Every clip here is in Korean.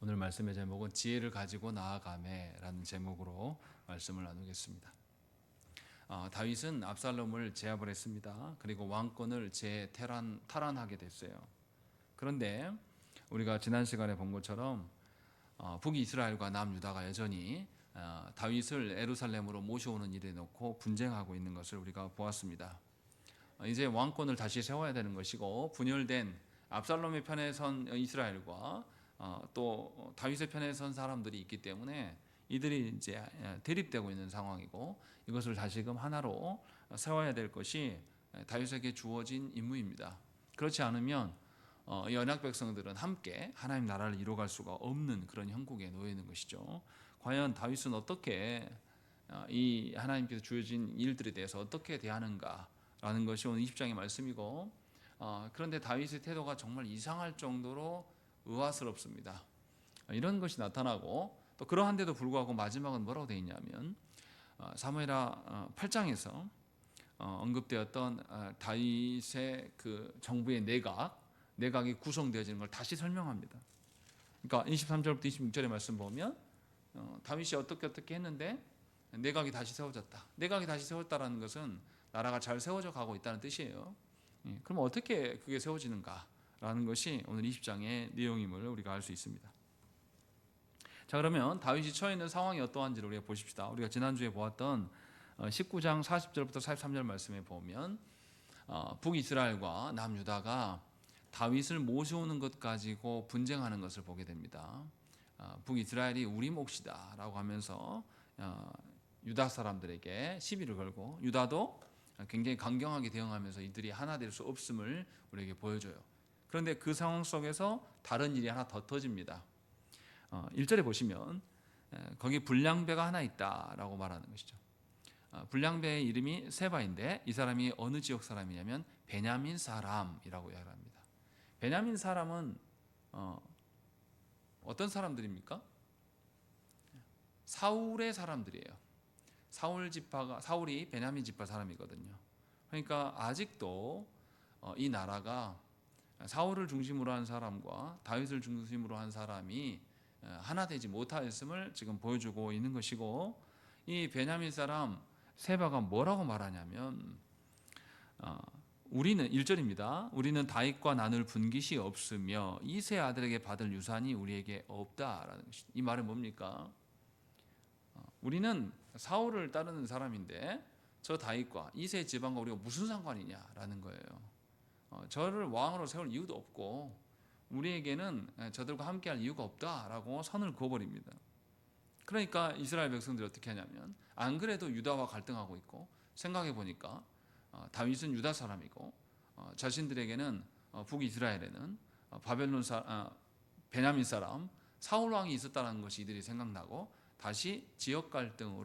오늘 말씀의 제목은 지혜를 가지고 나아가매라는 제목으로 말씀을 나누겠습니다. 다윗은 압살롬을 제압을 했습니다. 그리고 왕권을 탈환하게 됐어요. 그런데 우리가 지난 시간에 본 것처럼 북이스라엘과 남유다가 여전히 다윗을 예루살렘으로 모셔오는 일에 놓고 분쟁하고 있는 것을 우리가 보았습니다. 이제 왕권을 다시 세워야 되는 것이고, 분열된 압살롬의 편에 선 이스라엘과 또 다윗의 편에 선 사람들이 있기 때문에 이들이 이제 대립되고 있는 상황이고, 이것을 다시금 하나로 세워야 될 것이 다윗에게 주어진 임무입니다. 그렇지 않으면 연약 백성들은 함께 하나님 나라를 이루어갈 수가 없는 그런 형국에 놓여 있는 것이죠. 과연 다윗은 어떻게 이 하나님께서 주어진 일들에 대해서 어떻게 대하는가라는 것이 오늘 20장의 말씀이고, 그런데 다윗의 태도가 정말 이상할 정도로 의아스럽습니다. 이런 것이 나타나고, 또 그러한데도 불구하고 마지막은 뭐라고 되어 있냐면 사무엘하 8장에서 언급되었던 다윗의 그 정부의 내각이 구성되어지는 걸 다시 설명합니다. 그러니까 23절부터 26절의 말씀 보면 다윗이 어떻게 했는데 내각이 다시 세워졌다. 내각이 다시 세웠다라는 것은 나라가 잘 세워져 가고 있다는 뜻이에요. 그럼 어떻게 그게 세워지는가라는 것이 오늘 20장의 내용임을 우리가 알 수 있습니다. 자, 그러면 다윗이 처해 있는 상황이 어떠한지를 우리가 보십시다. 우리가 지난주에 보았던 19장 40절부터 43절 말씀에 보면 북이스라엘과 남유다가 다윗을 모셔오는 것 가지고 분쟁하는 것을 보게 됩니다. 북이스라엘이 우리 몫이다 라고 하면서 유다 사람들에게 시비를 걸고, 유다도 굉장히 강경하게 대응하면서 이들이 하나 될 수 없음을 우리에게 보여줘요. 그런데 그 상황 속에서 다른 일이 하나 더 터집니다. 1절에 보시면 거기 불량배가 하나 있다라고 말하는 것이죠. 불량배의 이름이 세바인데, 이 사람이 어느 지역 사람이냐면 베냐민 사람이라고 이야기합니다. 베냐민 사람은 어떤 사람들입니까? 사울의 사람들이에요. 사울이 베냐민 지파 사람이거든요. 그러니까 아직도 이 나라가 사울을 중심으로 한 사람과 다윗을 중심으로 한 사람이 하나 되지 못하였음을 지금 보여주고 있는 것이고, 이 베냐민 사람 세바가 뭐라고 말하냐면 우리는 1절입니다. 우리는 다윗과 나눌 분깃이 없으며 이세 아들에게 받을 유산이 우리에게 없다라는 것입니다. 이 말은 뭡니까? 우리는 사울을 따르는 사람인데 저 다윗과 이세 지방과 우리가 무슨 상관이냐라는 거예요. 저를 왕으로 세울 이유도 없고 우리에게는 저들과 함께할 이유가 없다라고 선을 그어버립니다. 그러니까 이스라엘 백성들이 어떻게 하냐면, 안 그래도 유다와 갈등하고 있고, 생각해 보니까 다윗은 유다 사람이고 자신들에게는 북이스라엘에는 베냐민 사람 사울 왕이 있었다는 것이 이들이 생각나고, 다시 지역 갈등이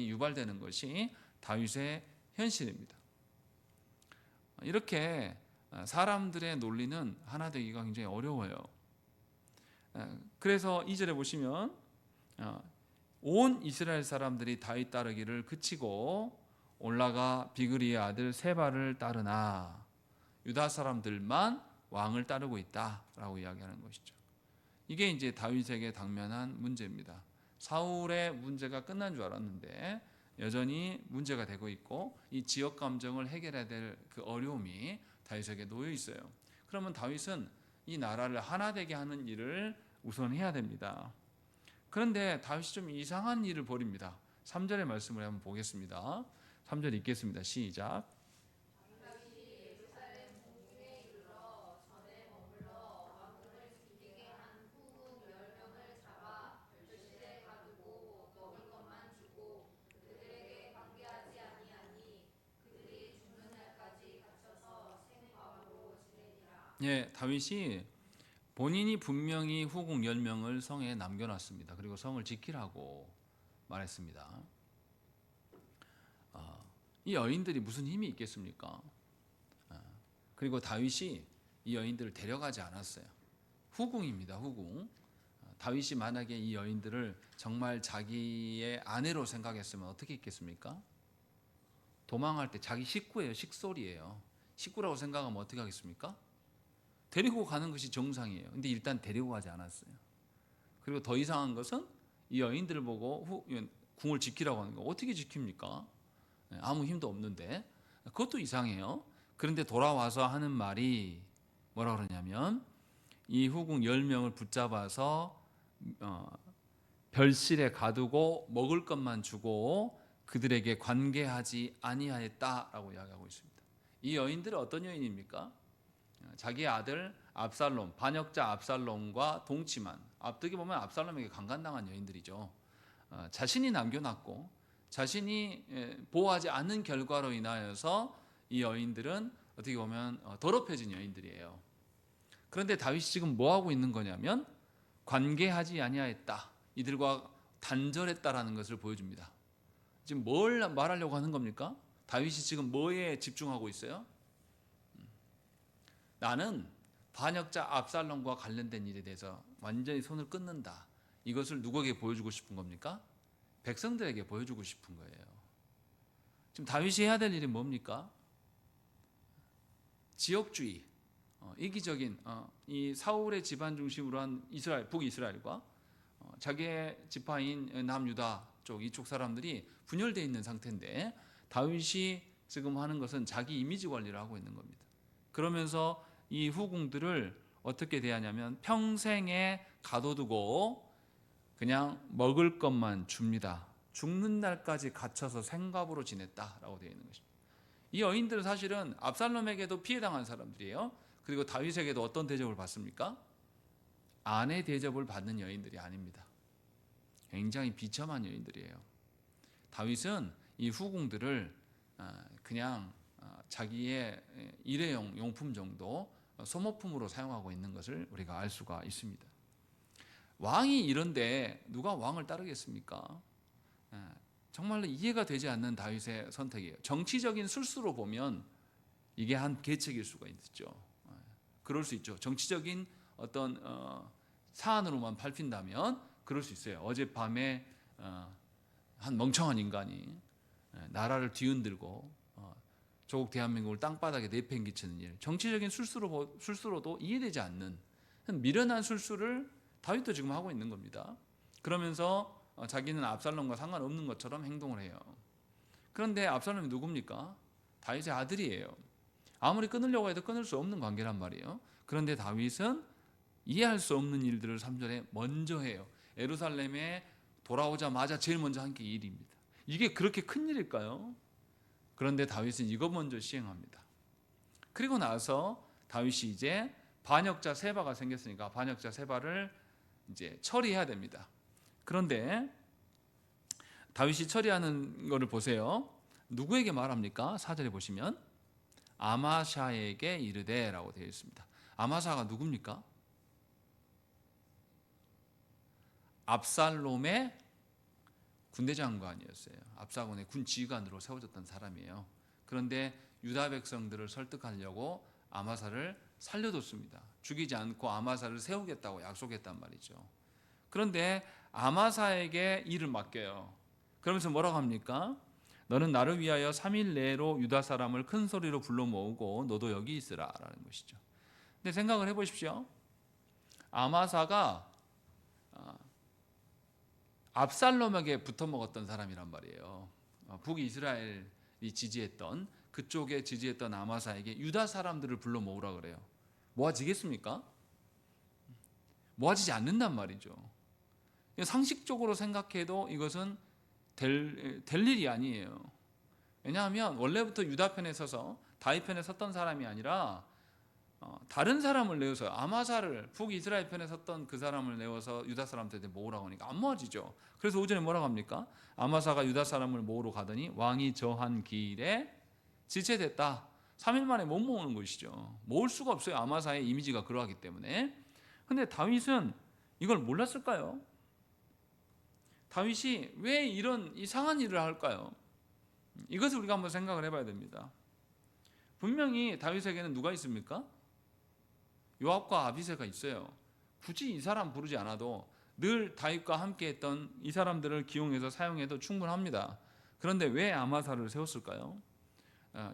유발되는 것이 다윗의 현실입니다. 이렇게 사람들의 논리는 하나 되기가 굉장히 어려워요. 그래서 2절에 보시면 온 이스라엘 사람들이 다윗 따르기를 그치고 올라가 비그리의 아들 세바를 따르나 유다 사람들만 왕을 따르고 있다라고 이야기하는 것이죠. 이게 이제 다윗에게 당면한 문제입니다. 사울의 문제가 끝난 줄 알았는데 여전히 문제가 되고 있고, 이 지역 감정을 해결해야 될 그 어려움이 다윗에게 놓여 있어요. 그러면 다윗은 이 나라를 하나 되게 하는 일을 우선 해야 됩니다. 그런데 다윗이 좀 이상한 일을 벌입니다. 3절의 말씀을 한번 보겠습니다. 3절 읽겠습니다. 시작. 예, 다윗이 본인이 분명히 후궁 10명을 성에 남겨놨습니다. 그리고 성을 지키라고 말했습니다. 이 여인들이 무슨 힘이 있겠습니까? 그리고 다윗이 이 여인들을 데려가지 않았어요. 후궁입니다. 후궁. 다윗이 만약에 이 여인들을 정말 자기의 아내로 생각했으면 어떻게 했겠습니까? 도망할 때 자기 식구예요. 식솔이에요. 식구라고 생각하면 어떻게 하겠습니까? 데리고 가는 것이 정상이에요. 근데 일단 데리고 가지 않았어요. 그리고 더 이상한 것은 이 여인들을 보고 궁을 지키라고 하는 거. 어떻게 지킵니까? 아무 힘도 없는데. 그것도 이상해요. 그런데 돌아와서 하는 말이 뭐라 그러냐면 이 후궁 10명을 붙잡아서 별실에 가두고 먹을 것만 주고 그들에게 관계하지 아니하였다라고 이야기하고 있습니다. 이 여인들은 어떤 여인입니까? 자기 아들 압살롬, 반역자 압살롬과 동침한, 어떻게 보면 압살롬에게 강간당한 여인들이죠. 자신이 남겨놨고 자신이 보호하지 않는 결과로 인하여서 이 여인들은 어떻게 보면 더럽혀진 여인들이에요. 그런데 다윗이 지금 뭐 하고 있는 거냐면 관계하지 아니하였다, 이들과 단절했다라는 것을 보여줍니다. 지금 뭘 말하려고 하는 겁니까? 다윗이 지금 뭐에 집중하고 있어요? 나는 반역자 압살롬과 관련된 일에 대해서 완전히 손을 끊는다. 이것을 누구에게 보여주고 싶은 겁니까? 백성들에게 보여주고 싶은 거예요. 지금 다윗이 해야 될 일이 뭡니까? 지역주의, 이기적인 이 사울의 집안 중심으로 한 이스라엘, 북이스라엘과 자기의 지파인 남유다 쪽, 이쪽 사람들이 분열되어 있는 상태인데 다윗이 지금 하는 것은 자기 이미지 관리를 하고 있는 겁니다. 그러면서 이 후궁들을 어떻게 대하냐면 평생에 가둬두고 그냥 먹을 것만 줍니다. 죽는 날까지 갇혀서 생갑으로 지냈다라고 되어 있는 것입니다. 이 여인들은 사실은 압살롬에게도 피해당한 사람들이에요. 그리고 다윗에게도 어떤 대접을 받습니까? 아내 대접을 받는 여인들이 아닙니다. 굉장히 비참한 여인들이에요. 다윗은 이 후궁들을 그냥 자기의 일회용 용품 정도, 소모품으로 사용하고 있는 것을 우리가 알 수가 있습니다. 왕이 이런데 누가 왕을 따르겠습니까? 정말로 이해가 되지 않는 다윗의 선택이에요. 정치적인 술수로 보면 이게 한 계책일 수가 있죠. 그럴 수 있죠. 정치적인 어떤 사안으로만 밟힌다면 그럴 수 있어요. 어젯밤에 한 멍청한 인간이 나라를 뒤흔들고 조국 대한민국을 땅바닥에 내팽개치는 일, 정치적인 술수로도 이해되지 않는 미련한 술수를 다윗도 지금 하고 있는 겁니다. 그러면서 자기는 압살롬과 상관없는 것처럼 행동을 해요. 그런데 압살롬이 누굽니까? 다윗의 아들이에요. 아무리 끊으려고 해도 끊을 수 없는 관계란 말이에요. 그런데 다윗은 이해할 수 없는 일들을 3절에 먼저 해요. 예루살렘에 돌아오자마자 제일 먼저 한 게 이 일입니다. 이게 그렇게 큰 일일까요? 그런데 다윗은 이거 먼저 시행합니다. 그리고 나서 다윗이 이제 반역자 세바가 생겼으니까 반역자 세바를 이제 처리해야 됩니다. 그런데 다윗이 처리하는 것을 보세요. 누구에게 말합니까? 4절에 보시면 아마샤에게 이르되라고 되어 있습니다. 아마샤가 누굽니까? 압살롬의 군대 장관이었어요. 압살롬의 군 지휘관으로 세워졌던 사람이에요. 그런데 유다 백성들을 설득하려고 아마사를 살려뒀습니다. 죽이지 않고 아마사를 세우겠다고 약속했단 말이죠. 그런데 아마사에게 일을 맡겨요. 그러면서 뭐라고 합니까? 너는 나를 위하여 3일 내로 유다 사람을 큰 소리로 불러 모으고 너도 여기 있으라 라는 것이죠. 근데 생각을 해보십시오. 아마사가 압살롬에게 붙어먹었던 사람이란 말이에요. 북이스라엘이 지지했던, 그쪽에 지지했던 아마사에게 유다 사람들을 불러 모으라 그래요. 모아지겠습니까? 모아지지 않는단 말이죠. 상식적으로 생각해도 이것은 될 일이 아니에요. 왜냐하면 원래부터 유다 편에 서서 다윗 편에 섰던 사람이 아니라 다른 사람을 내어서 아마사를, 북이스라엘 편에 섰던 그 사람을 내어서 유다 사람들한테 모으라고 하니까 안 모아지죠. 그래서 오전에 뭐라고 합니까? 아마사가 유다 사람을 모으러 가더니 왕이 저한 길에 지체됐다. 3일 만에 못 모으는 것이죠. 모을 수가 없어요. 아마사의 이미지가 그러하기 때문에. 근데 다윗은 이걸 몰랐을까요? 다윗이 왜 이런 이상한 일을 할까요? 이것을 우리가 한번 생각을 해봐야 됩니다. 분명히 다윗에게는 누가 있습니까? 요압과 아비새가 있어요. 굳이 이 사람 부르지 않아도 늘 다윗과 함께했던 이 사람들을 기용해서 사용해도 충분합니다. 그런데 왜 아마사를 세웠을까요?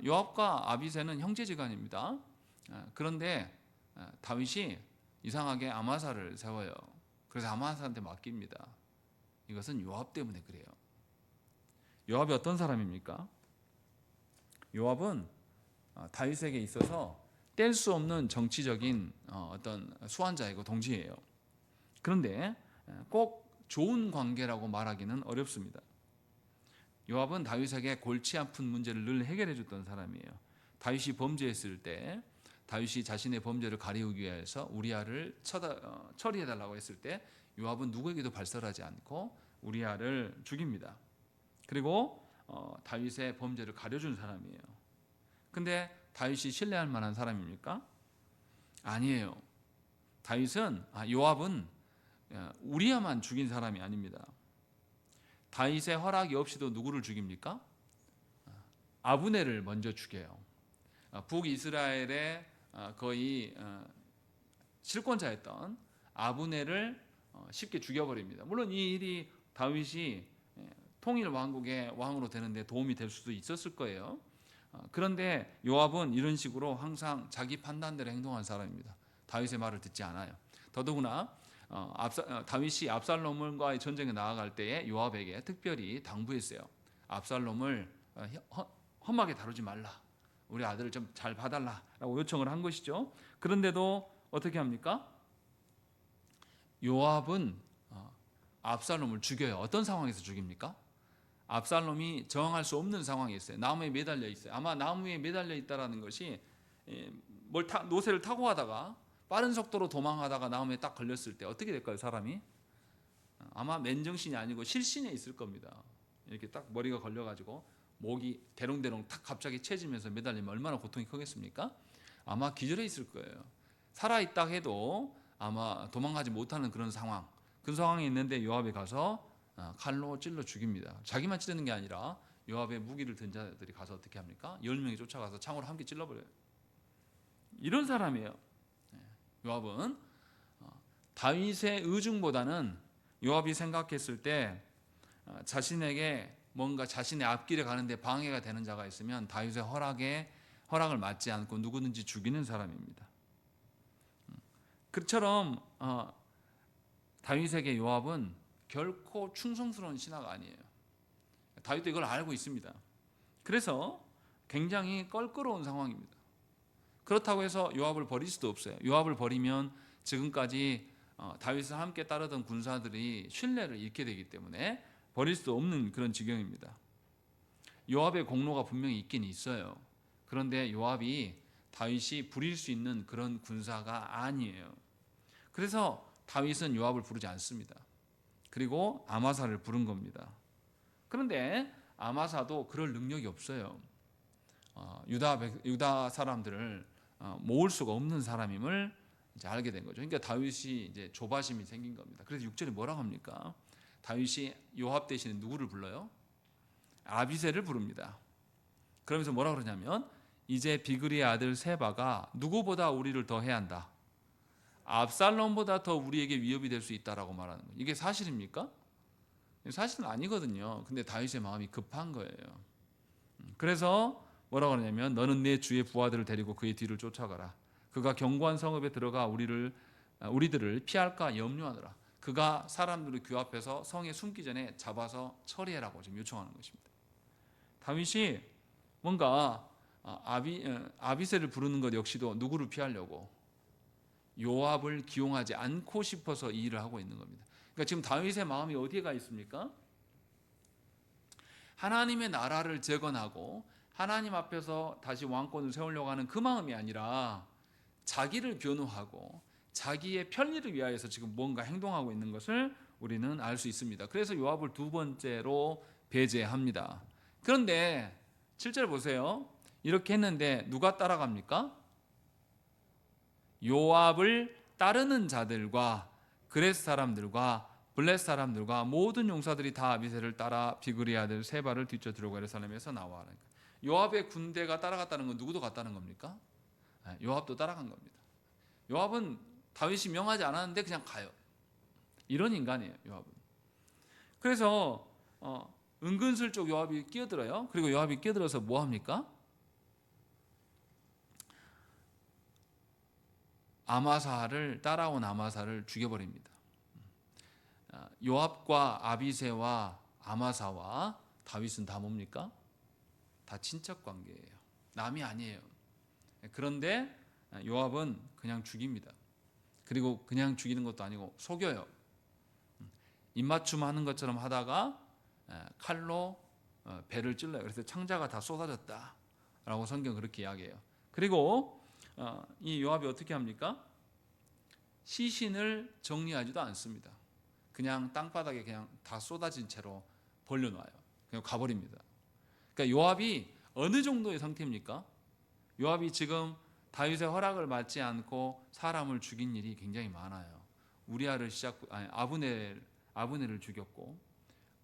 요압과 아비새는 형제지간입니다. 그런데 다윗이 이상하게 아마사를 세워요. 그래서 아마사한테 맡깁니다. 이것은 요압 때문에 그래요. 요압이 어떤 사람입니까? 요압은 다윗에게 있어서 뗄 수 없는 정치적인 어떤 수완자이고 동지예요. 그런데 꼭 좋은 관계라고 말하기는 어렵습니다. 요압은 다윗에게 골치 아픈 문제를 늘 해결해 줬던 사람이에요. 다윗이 범죄했을 때 다윗이 자신의 범죄를 가리우기 위해서 우리아를 처리해 달라고 했을 때 요압은 누구에게도 발설하지 않고 우리아를 죽입니다. 그리고 다윗의 범죄를 가려준 사람이에요. 근데 다윗이 신뢰할 만한 사람입니까? 아니에요. 요압은 우리아만 죽인 사람이 아닙니다. 다윗의 허락이 없이도 누구를 죽입니까? 아브넬을 먼저 죽여요. 북이스라엘의 거의 실권자였던 아브넬을 쉽게 죽여버립니다. 물론 이 일이 다윗이 통일 왕국의 왕으로 되는데 도움이 될 수도 있었을 거예요. 그런데 요압은 이런 식으로 항상 자기 판단대로 행동한 사람입니다. 다윗의 말을 듣지 않아요. 더더구나 다윗이 압살롬과의 전쟁에 나아갈 때에 요압에게 특별히 당부했어요. 압살롬을 험하게 다루지 말라. 우리 아들을 좀 잘 봐달라라고 요청을 한 것이죠. 그런데도 어떻게 합니까? 요압은 압살롬을 죽여요. 어떤 상황에서 죽입니까? 압살롬이 저항할 수 없는 상황이 있어요. 나무에 매달려 있어요. 아마 나무에 매달려 있다라는 것이 노새를 타고 가다가 빠른 속도로 도망하다가 나무에 딱 걸렸을 때 어떻게 될까요? 사람이 아마 맨정신이 아니고 실신에 있을 겁니다. 이렇게 딱 머리가 걸려가지고 목이 대롱대롱 탁 갑자기 채지면서 매달리면 얼마나 고통이 크겠습니까? 아마 기절해 있을 거예요. 살아있다 해도 아마 도망가지 못하는 그런 상황. 그 상황에 있는데 요압이 가서 칼로 찔러 죽입니다. 자기만 찌르는 게 아니라 요압의 무기를 든 자들이 가서 어떻게 합니까? 10명이 쫓아가서 창으로 함께 찔러버려요. 이런 사람이에요. 요압은 다윗의 의중보다는 요압이 생각했을 때 자신에게 뭔가 자신의 앞길에 가는데 방해가 되는 자가 있으면 다윗의 허락을 받지 않고 누구든지 죽이는 사람입니다. 그처럼 다윗에게 요압은 결코 충성스러운 신하가 아니에요. 다윗도 이걸 알고 있습니다. 그래서 굉장히 껄끄러운 상황입니다. 그렇다고 해서 요압을 버릴 수도 없어요. 요압을 버리면 지금까지 다윗을 함께 따르던 군사들이 신뢰를 잃게 되기 때문에 버릴 수 없는 그런 지경입니다. 요압의 공로가 분명히 있긴 있어요. 그런데 요압이 다윗이 부릴 수 있는 그런 군사가 아니에요. 그래서 다윗은 요압을 부르지 않습니다. 그리고 아마사를 부른 겁니다. 그런데 아마사도 그럴 능력이 없어요. 유다 사람들을 모을 수가 없는 사람임을 이제 알게 된 거죠. 그러니까 다윗이 이제 조바심이 생긴 겁니다. 그래서 6절에 뭐라고 합니까? 다윗이 요압 대신에 누구를 불러요? 아비새를 부릅니다. 그러면서 뭐라고 그러냐면 이제 비그리의 아들 세바가 누구보다 우리를 더 해한다. 압살롬보다 더 우리에게 위협이 될 수 있다라고 말하는 거예요. 이게 사실입니까? 사실은 아니거든요. 근데 다윗의 마음이 급한 거예요. 그래서 뭐라고 하냐면 너는 내 주의 부하들을 데리고 그의 뒤를 쫓아가라. 그가 견고한 성읍에 들어가 우리들을 피할까 염려하느라. 그가 사람들을 규합해서 성에 숨기 전에 잡아서 처리해라고 지금 요청하는 것입니다. 다윗이 뭔가 아비새를 부르는 것 역시도 누구를 피하려고 요압을 기용하지 않고 싶어서 이 일을 하고 있는 겁니다. 그러니까 지금 다윗의 마음이 어디에 가 있습니까? 하나님의 나라를 재건하고 하나님 앞에서 다시 왕권을 세우려고 하는 그 마음이 아니라 자기를 변호하고 자기의 편리를 위하여서 지금 뭔가 행동하고 있는 것을 우리는 알 수 있습니다. 그래서 요압을 두 번째로 배제합니다. 그런데 7절 보세요. 이렇게 했는데 누가 따라갑니까? 요압을 따르는 자들과 그렛 사람들과 블렛 사람들과 모든 용사들이 다 아비새를 따라 비그리 아들 세바를 뒤쳐 들어오고 예루살렘에서 나와. 요압의 군대가 따라갔다는 건 누구도 갔다는 겁니까? 요압도 따라간 겁니다. 요압은 다윗이 명하지 않았는데 그냥 가요. 이런 인간이에요, 요압은. 그래서 은근슬쩍 요압이 끼어들어요. 그리고 요압이 끼어들어서 뭐 합니까? 아마사를 따라온 아마사를 죽여버립니다. 요압과 아비새와 아마사와 다윗은 다 뭡니까? 다 친척 관계예요. 남이 아니에요. 그런데 요압은 그냥 죽입니다. 그리고 그냥 죽이는 것도 아니고 속여요. 입맞춤 하는 것처럼 하다가 칼로 배를 찔러요. 그래서 창자가 다 쏟아졌다 라고 성경 그렇게 이야기해요. 그리고 이 요압이 어떻게 합니까? 시신을 정리하지도 않습니다. 그냥 땅바닥에 그냥 다 쏟아진 채로 벌려놔요. 그냥 가버립니다. 그러니까 요압이 어느 정도의 상태입니까? 요압이 지금 다윗의 허락을 받지 않고 사람을 죽인 일이 굉장히 많아요. 아브넬을 죽였고,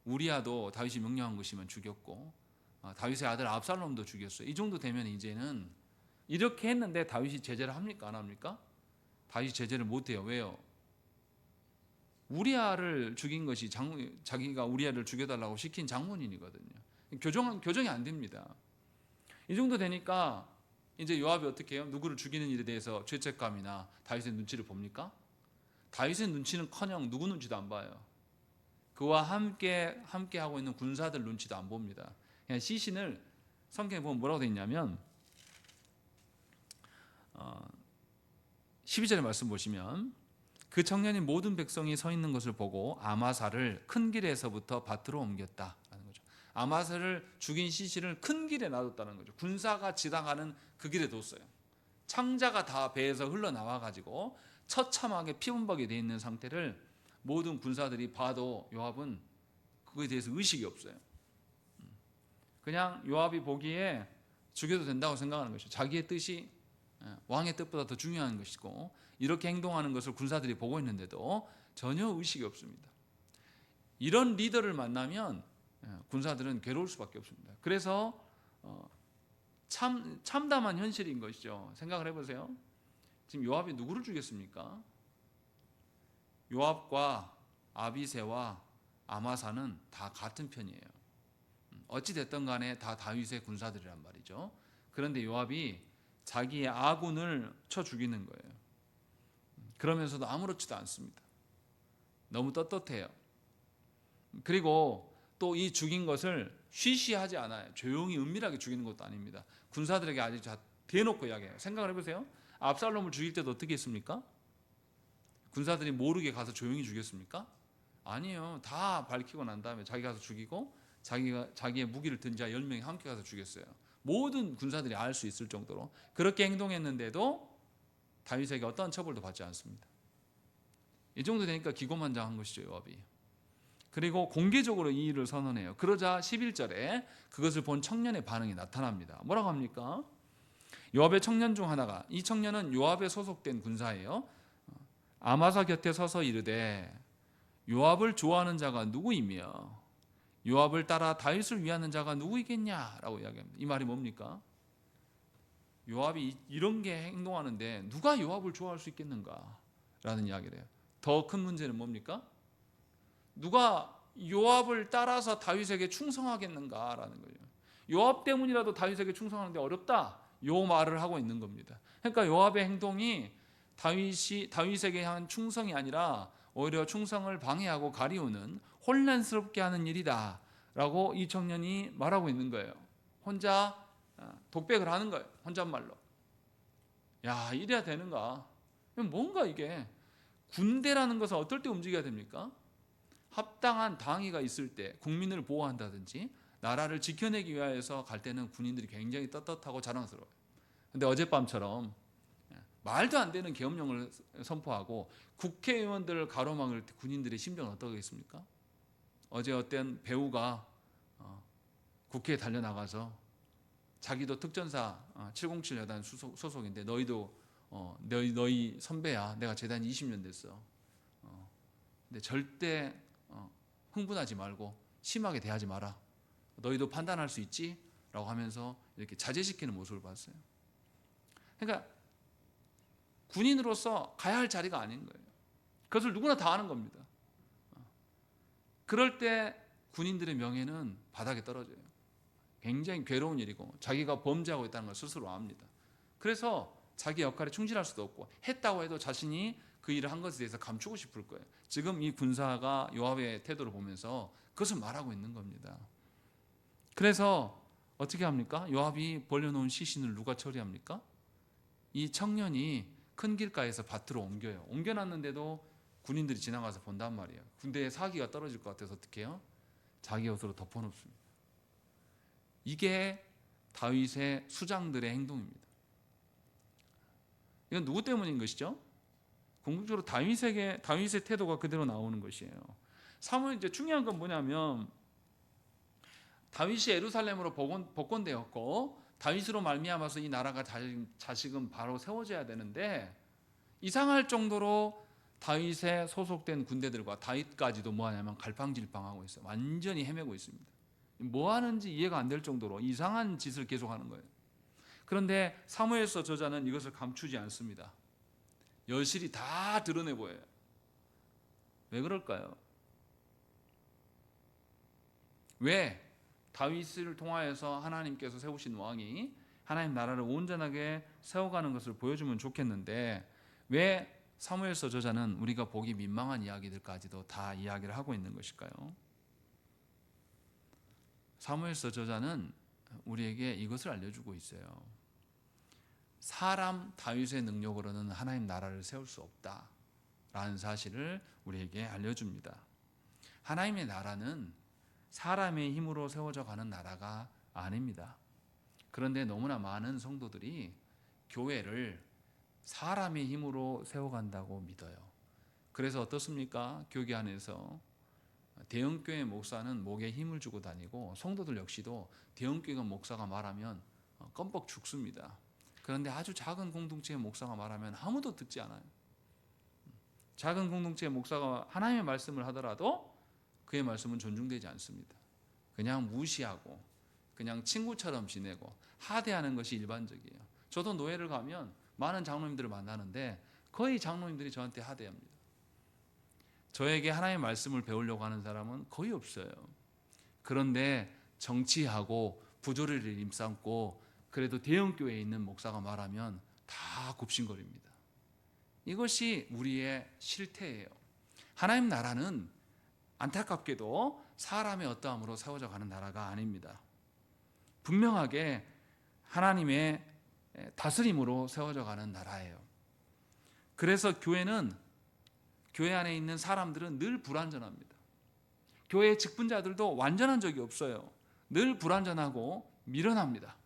우리아도 다윗이 명령한 것이면 죽였고, 다윗의 아들 압살롬도 죽였어요. 이 정도 되면 이제는 이렇게 했는데 다윗이 제재를 합니까? 안 합니까? 다윗이 제재를 못해요. 왜요? 우리아를 죽인 것이 자기가 우리아를 죽여달라고 시킨 장본인이거든요. 교정이 안 됩니다. 이 정도 되니까 이제 요압이 어떻게 해요? 누구를 죽이는 일에 대해서 죄책감이나 다윗의 눈치를 봅니까? 다윗의 눈치는커녕 누구 눈치도 안 봐요. 그와 함께 하고 있는 군사들 눈치도 안 봅니다. 그냥 시신을 성경에 보면 뭐라고 되어 있냐면 12절의 말씀 보시면 그 청년이 모든 백성이 서 있는 것을 보고 아마사를 큰 길에서부터 밭으로 옮겼다라는 거죠. 아마사를 죽인 시신을 큰 길에 놔뒀다는 거죠. 군사가 지나가는 그 길에 뒀어요. 창자가 다 배에서 흘러나와 가지고 처참하게 피범벅이 되어 있는 상태를 모든 군사들이 봐도 요압은 그거에 대해서 의식이 없어요. 그냥 요압이 보기에 죽여도 된다고 생각하는 것이죠. 자기의 뜻이 왕의 뜻보다 더 중요한 것이고, 이렇게 행동하는 것을 군사들이 보고 있는데도 전혀 의식이 없습니다. 이런 리더를 만나면 군사들은 괴로울 수밖에 없습니다. 그래서 참담한 현실인 것이죠. 생각을 해보세요. 지금 요압이 누구를 죽였습니까? 요압과 아비새와 아마사는 다 같은 편이에요. 어찌 됐든 간에 다 다윗의 군사들이란 말이죠. 그런데 요압이 자기의 아군을 쳐 죽이는 거예요. 그러면서도 아무렇지도 않습니다. 너무 떳떳해요. 그리고 또 이 죽인 것을 쉬쉬하지 않아요. 조용히 은밀하게 죽이는 것도 아닙니다. 군사들에게 아주 대놓고 이야기해요. 생각을 해보세요. 압살롬을 죽일 때도 어떻게 했습니까? 군사들이 모르게 가서 조용히 죽였습니까? 아니에요. 다 밝히고 난 다음에 자기 가서 죽이고, 자기의 무기를 든 자 10명이 함께 가서 죽였어요. 모든 군사들이 알 수 있을 정도로 그렇게 행동했는데도 다윗에게 어떠한 처벌도 받지 않습니다. 이 정도 되니까 기고만장한 것이죠, 요압이. 그리고 공개적으로 이 일을 선언해요. 그러자 11절에 그것을 본 청년의 반응이 나타납니다. 뭐라고 합니까? 요압의 청년 중 하나가, 이 청년은 요압에 소속된 군사예요. 아마사 곁에 서서 이르되 요압을 좋아하는 자가 누구이며 요압을 따라 다윗을 위하는 자가 누구이겠냐라고 이야기합니다. 이 말이 뭡니까? 요압이 이런 게 행동하는데 누가 요압을 좋아할 수 있겠는가? 라는 이야기를 해요. 더 큰 문제는 뭡니까? 누가 요압을 따라서 다윗에게 충성하겠는가? 라는 거예요. 요압 때문이라도 다윗에게 충성하는데 어렵다. 요 말을 하고 있는 겁니다. 그러니까 요압의 행동이 다윗에게 향한 충성이 아니라 오히려 충성을 방해하고 가리우는 혼란스럽게 하는 일이다 라고 이 청년이 말하고 있는 거예요. 혼자 독백을 하는 거예요. 혼잣말로. 야, 이래야 되는가? 뭔가 이게 군대라는 것은 어떨 때 움직여야 됩니까? 합당한 당위가 있을 때, 국민을 보호한다든지 나라를 지켜내기 위해서 갈 때는 군인들이 굉장히 떳떳하고 자랑스러워요. 근데 어젯밤처럼 말도 안 되는 계엄령을 선포하고 국회의원들을 가로막을 때 군인들의 심정은 어떠겠습니까? 어제 어떤 배우가 국회에 달려나가서 자기도 특전사 707 여단 소속인데 너희 선배야. 내가 재단 20년 됐어. 근데 절대 흥분하지 말고 심하게 대하지 마라. 너희도 판단할 수 있지? 라고 하면서 이렇게 자제시키는 모습을 봤어요. 그러니까 군인으로서 가야 할 자리가 아닌 거예요. 그것을 누구나 다 아는 겁니다. 그럴 때 군인들의 명예는 바닥에 떨어져요. 굉장히 괴로운 일이고 자기가 범죄하고 있다는 걸 스스로 압니다. 그래서 자기 역할에 충실할 수도 없고, 했다고 해도 자신이 그 일을 한 것에 대해서 감추고 싶을 거예요. 지금 이 군사가 요압의 태도를 보면서 그것을 말하고 있는 겁니다. 그래서 어떻게 합니까? 요압이 벌려놓은 시신을 누가 처리합니까? 이 청년이 큰 길가에서 밭으로 옮겨요. 옮겨놨는데도 군인들이 지나가서 본단 말이에요. 군대에 사기가 떨어질 것 같아서 어떻게 해요? 자기 옷으로 덮어놓습니다. 이게 다윗의 수장들의 행동입니다. 이건 누구 때문인 것이죠? 궁극적으로 다윗의 태도가 그대로 나오는 것이에요. 사무엘, 이제 중요한 건 뭐냐면, 다윗이 예루살렘으로 복권되었고 다윗으로 말미암아서 이 나라가 다시금 바로 세워져야 되는데, 이상할 정도로 다윗에 소속된 군대들과 다윗까지도 뭐하냐면 갈팡질팡하고 있어요. 완전히 헤매고 있습니다. 뭐 하는지 이해가 안 될 정도로 이상한 짓을 계속하는 거예요. 그런데 사무엘서 저자는 이것을 감추지 않습니다. 여실히 다 드러내 보여요. 왜 그럴까요? 왜? 다윗을 통하여서 하나님께서 세우신 왕이 하나님 나라를 온전하게 세워가는 것을 보여주면 좋겠는데, 왜 사무엘서 저자는 우리가 보기 민망한 이야기들까지도 다 이야기를 하고 있는 것일까요? 사무엘서 저자는 우리에게 이것을 알려주고 있어요. 사람 다윗의 능력으로는 하나님 나라를 세울 수 없다라는 사실을 우리에게 알려줍니다. 하나님의 나라는 사람의 힘으로 세워져 가는 나라가 아닙니다. 그런데 너무나 많은 성도들이 교회를 사람의 힘으로 세워간다고 믿어요. 그래서 어떻습니까? 교회 안에서 대형교회 목사는 목에 힘을 주고 다니고, 성도들 역시도 대형교회 목사가 말하면 껌뻑 죽습니다. 그런데 아주 작은 공동체의 목사가 말하면 아무도 듣지 않아요. 작은 공동체의 목사가 하나님의 말씀을 하더라도 그의 말씀은 존중되지 않습니다. 그냥 무시하고 그냥 친구처럼 지내고 하대하는 것이 일반적이에요. 저도 노예를 가면 많은 장로님들을 만나는데 거의 장로님들이 저한테 하대합니다. 저에게 하나님의 말씀을 배우려고 하는 사람은 거의 없어요. 그런데 정치하고 부조리를 일삼고 그래도 대형교회에 있는 목사가 말하면 다 굽신거립니다. 이것이 우리의 실태예요. 하나님 나라는 안타깝게도 사람의 어떠함으로 세워져 가는 나라가 아닙니다. 분명하게 하나님의 다스림으로 세워져 가는 나라예요. 그래서 교회 안에 있는 사람들은 늘 불완전합니다. 교회의 직분자들도 완전한 적이 없어요. 늘 불완전하고 미련합니다.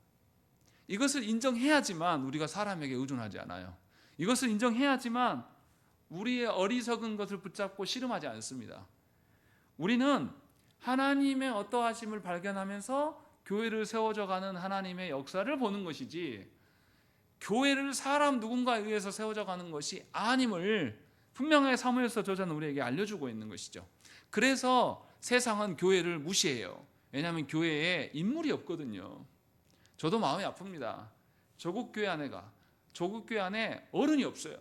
이것을 인정해야지만 우리가 사람에게 의존하지 않아요. 이것을 인정해야지만 우리의 어리석은 것을 붙잡고 씨름하지 않습니다. 우리는 하나님의 어떠하심을 발견하면서 교회를 세워져 가는 하나님의 역사를 보는 것이지, 교회를 사람 누군가에 의해서 세워져 가는 것이 아님을 분명하게 사무엘서 저자는 우리에게 알려주고 있는 것이죠. 그래서 세상은 교회를 무시해요. 왜냐하면 교회에 인물이 없거든요. 저도 마음이 아픕니다. 조국 교회 안에 어른이 없어요.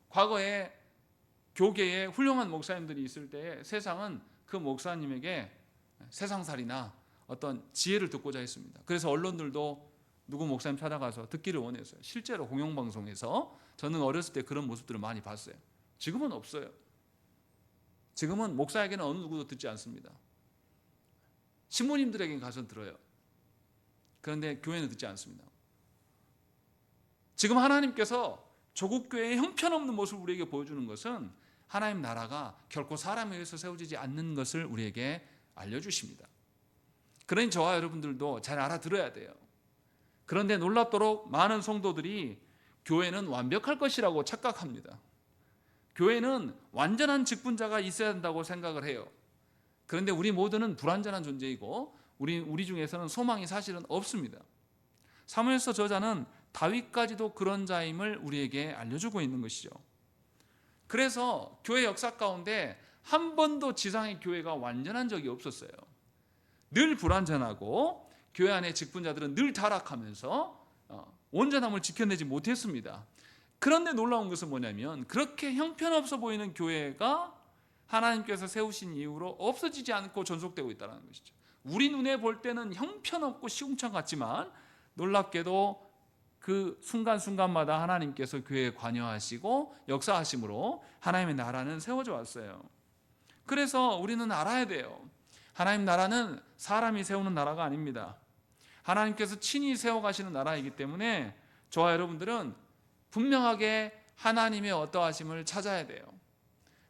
과거에 교계에 훌륭한 목사님들이 있을 때 세상은 그 목사님에게 세상살이나 어떤 지혜를 듣고자 했습니다. 그래서 언론들도 누구 목사님 찾아가서 듣기를 원했어요. 실제로 공영방송에서 저는 어렸을 때 그런 모습들을 많이 봤어요. 지금은 없어요. 지금은 목사에게는 어느 누구도 듣지 않습니다. 신부님들에게는 가서 들어요. 그런데 교회는 듣지 않습니다. 지금 하나님께서 조국 교회의 형편없는 모습을 우리에게 보여주는 것은 하나님 나라가 결코 사람에 의해서 세워지지 않는 것을 우리에게 알려주십니다. 그러니 저와 여러분들도 잘 알아들어야 돼요. 그런데 놀랍도록 많은 성도들이 교회는 완벽할 것이라고 착각합니다. 교회는 완전한 직분자가 있어야 한다고 생각을 해요. 그런데 우리 모두는 불완전한 존재이고 우리 중에서는 소망이 사실은 없습니다. 사무엘서 저자는 다윗까지도 그런 자임을 우리에게 알려주고 있는 것이죠. 그래서 교회 역사 가운데 한 번도 지상의 교회가 완전한 적이 없었어요. 늘 불완전하고 교회 안의 직분자들은 늘 타락하면서 온전함을 지켜내지 못했습니다. 그런데 놀라운 것은 뭐냐면, 그렇게 형편없어 보이는 교회가 하나님께서 세우신 이후로 없어지지 않고 전속되고 있다는 것이죠. 우리 눈에 볼 때는 형편없고 시궁창 같지만 놀랍게도 그 순간순간마다 하나님께서 교회에 관여하시고 역사하심으로 하나님의 나라는 세워져 왔어요. 그래서 우리는 알아야 돼요. 하나님 나라는 사람이 세우는 나라가 아닙니다. 하나님께서 친히 세워가시는 나라이기 때문에 저와 여러분들은 분명하게 하나님의 어떠하심을 찾아야 돼요.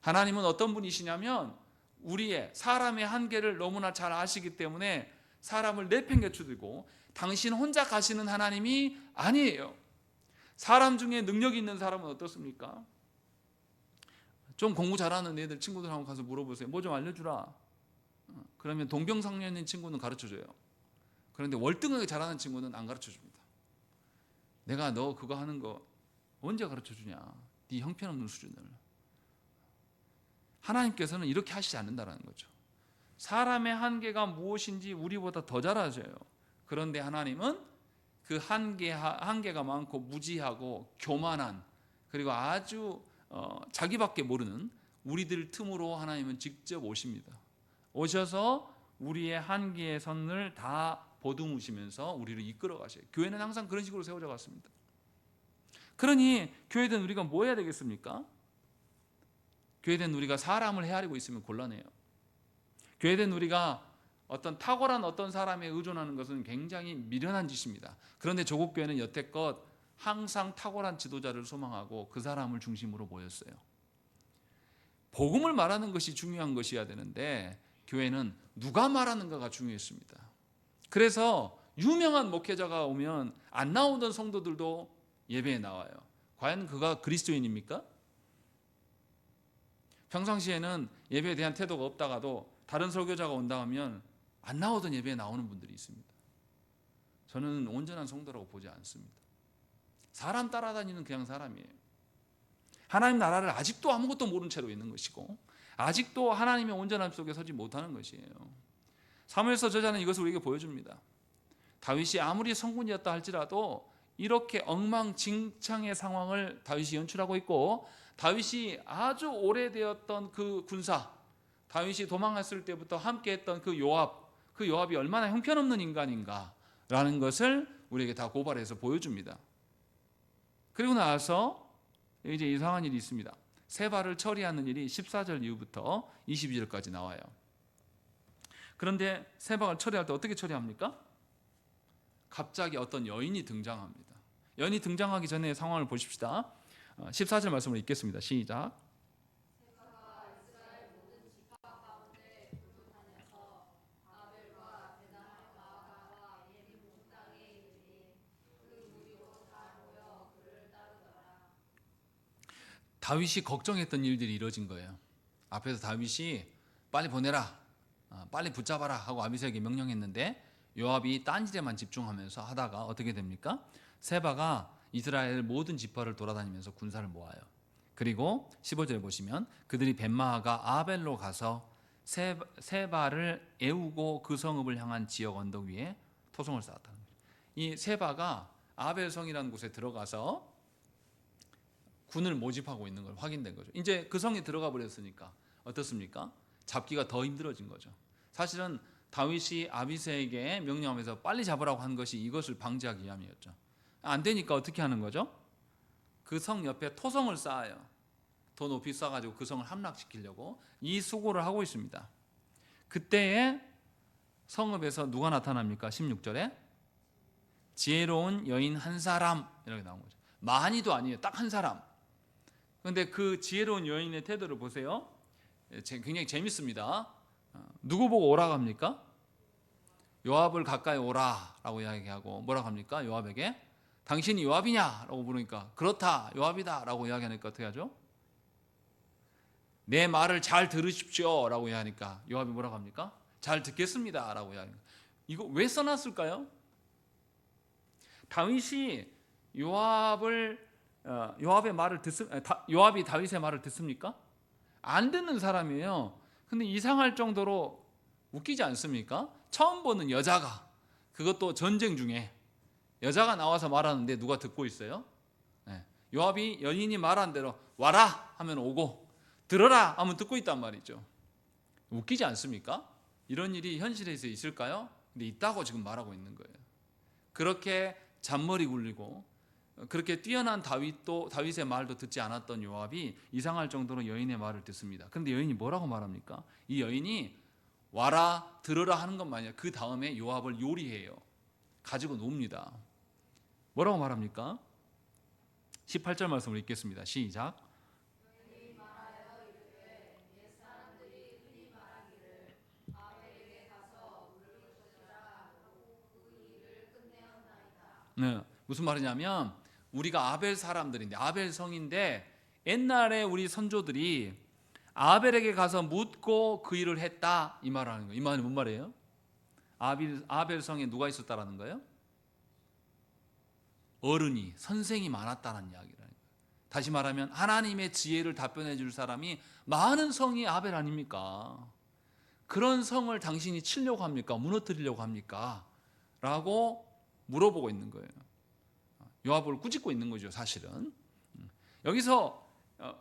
하나님은 어떤 분이시냐면 우리의 사람의 한계를 너무나 잘 아시기 때문에 사람을 내팽개쳐두고 당신 혼자 가시는 하나님이 아니에요. 사람 중에 능력이 있는 사람은 어떻습니까? 좀 공부 잘하는 애들 친구들 한번 가서 물어보세요. 뭐 좀 알려주라. 그러면 동병상련인 친구는 가르쳐줘요. 그런데 월등하게 잘하는 친구는 안 가르쳐줍니다. 내가 너 그거 하는 거 언제 가르쳐주냐. 네 형편없는 수준을. 하나님께서는 이렇게 하시지 않는다는 거죠. 사람의 한계가 무엇인지 우리보다 더 잘 아셔요. 그런데 하나님은 그 한계가 많고 무지하고 교만한, 그리고 아주 자기밖에 모르는 우리들 틈으로 하나님은 직접 오십니다. 오셔서 우리의 한계의 선을 다 보듬으시면서 우리를 이끌어 가셔요. 교회는 항상 그런 식으로 세워져 갔습니다. 그러니 교회된 우리가 뭐 해야 되겠습니까? 교회된 우리가 사람을 헤아리고 있으면 곤란해요. 교회된 우리가 어떤 탁월한 어떤 사람에 의존하는 것은 굉장히 미련한 짓입니다. 그런데 조국 교회는 여태껏 항상 탁월한 지도자를 소망하고 그 사람을 중심으로 모였어요. 복음을 말하는 것이 중요한 것이어야 되는데 교회는 누가 말하는가가 중요했습니다. 그래서 유명한 목회자가 오면 안 나오던 성도들도 예배에 나와요. 과연 그가 그리스도인입니까? 평상시에는 예배에 대한 태도가 없다가도 다른 설교자가 온다 하면 안 나오던 예배에 나오는 분들이 있습니다. 저는 온전한 성도라고 보지 않습니다. 사람 따라다니는 그냥 사람이에요. 하나님 나라를 아직도 아무것도 모른 채로 있는 것이고 아직도 하나님의 온전함 속에 서지 못하는 것이에요. 사무엘서 저자는 이것을 우리에게 보여줍니다. 다윗이 아무리 성군이었다 할지라도 이렇게 엉망진창의 상황을 다윗이 연출하고 있고, 다윗이 아주 오래되었던 그 군사, 다윗이 도망갔을 때부터 함께했던 그 요압이 얼마나 형편없는 인간인가라는 것을 우리에게 다 고발해서 보여줍니다. 그리고 나서 이제 이상한 일이 있습니다. 세바를 처리하는 일이 14절 이후부터 22절까지 나와요. 그런데 세바를 처리할 때 어떻게 처리합니까? 갑자기 어떤 여인이 등장합니다. 여인이 등장하기 전에 상황을 보십시다. 14절 말씀을 읽겠습니다. 시작. 다윗이 걱정했던 일들이 이루어진 거예요. 앞에서 다윗이 빨리 보내라, 빨리 붙잡아라 하고 아비새에게 명령했는데 요압이 딴 일에만 집중하면서 하다가 어떻게 됩니까? 세바가 이스라엘 모든 지파를 돌아다니면서 군사를 모아요. 그리고 15절에 보시면 그들이 벳마아가 아벨로 가서 세바를 애우고 그 성읍을 향한 지역 언덕 위에 토성을 쌓았다는 거예요. 이 세바가 아벨성이라는 곳에 들어가서 군을 모집하고 있는 걸 확인된 거죠. 이제 그 성에 들어가 버렸으니까 어떻습니까? 잡기가 더 힘들어진 거죠. 사실은 다윗이 아비새에게 명령하면서 빨리 잡으라고 한 것이 이것을 방지하기 위함이었죠. 안 되니까 어떻게 하는 거죠? 그 성 옆에 토성을 쌓아요. 더 높이 쌓아가지고 그 성을 함락시키려고 이 수고를 하고 있습니다. 그때에 성읍에서 누가 나타납니까? 16절에 지혜로운 여인 한 사람 이렇게 나온 거죠. 많이도 아니에요. 딱 한 사람. 그런데 그 지혜로운 여인의 태도를 보세요. 굉장히 재밌습니다. 누구 보고 오라고 합니까? 요압을 가까이 오라라고 이야기하고 뭐라고 합니까? 요압에게 당신이 요압이냐라고 물으니까 그렇다 요압이다라고 이야기하니까 어떻게 하죠? 내 말을 잘 들으십시오라고 이야기하니까 요압이 뭐라고 합니까? 잘 듣겠습니다라고 이야기합니다. 이거 왜 써놨을까요? 다윗이 요압이 다윗의 말을 듣습니까? 안 듣는 사람이에요. 근데 이상할 정도로 웃기지 않습니까? 처음 보는 여자가, 그것도 전쟁 중에 여자가 나와서 말하는데 누가 듣고 있어요? 네. 요압이 여인이 말한 대로 와라 하면 오고 들어라 하면 듣고 있단 말이죠. 웃기지 않습니까? 이런 일이 현실에서 있을까요? 근데 있다고 지금 말하고 있는 거예요. 그렇게 잔머리 굴리고 그렇게 뛰어난 다윗의 말도 듣지 않았던 요압이 이상할 정도로 여인의 말을 듣습니다. 그런데 여인이 뭐라고 말합니까? 이 여인이 와라 들으라 하는 것만 아니라 그 다음에 요압을 요리해요. 가지고 놉니다. 뭐라고 말합니까? 18절 말씀을 읽겠습니다. 시작. 네, 무슨 말이냐면 우리가 아벨 사람들인데 아벨 성인데 옛날에 우리 선조들이 아벨에게 가서 묻고 그 일을 했다 이 말을 하는 거예요. 이 말은 뭔 말이에요? 아벨 성에 누가 있었다라는 거예요? 어른이 선생이 많았다는 이야기라는 거예요. 다시 말하면 하나님의 지혜를 답변해 줄 사람이 많은 성이 아벨 아닙니까? 그런 성을 당신이 치려고 합니까? 무너뜨리려고 합니까? 라고 물어보고 있는 거예요. 요압을 꾸짖고 있는 거죠, 사실은. 여기서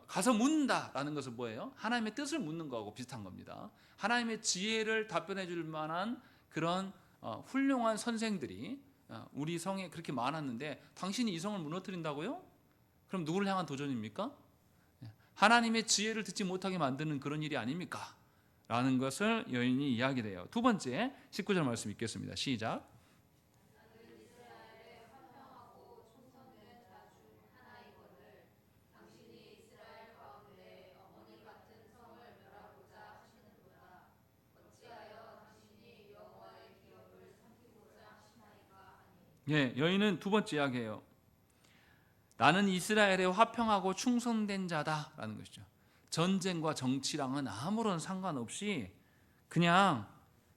가서 묻는다라는 것은 뭐예요? 하나님의 뜻을 묻는 거하고 비슷한 겁니다. 하나님의 지혜를 답변해 줄 만한 그런 훌륭한 선생들이 우리 성에 그렇게 많았는데 당신이 이 성을 무너뜨린다고요? 그럼 누구를 향한 도전입니까? 하나님의 지혜를 듣지 못하게 만드는 그런 일이 아닙니까? 라는 것을 여인이 이야기를 해요. 두 번째 19절 말씀 읽겠습니다. 시작. 예, 여인은 두 번째 이야기해요. 나는 이스라엘에 화평하고 충성된 자다라는 것이죠. 전쟁과 정치랑은 아무런 상관없이 그냥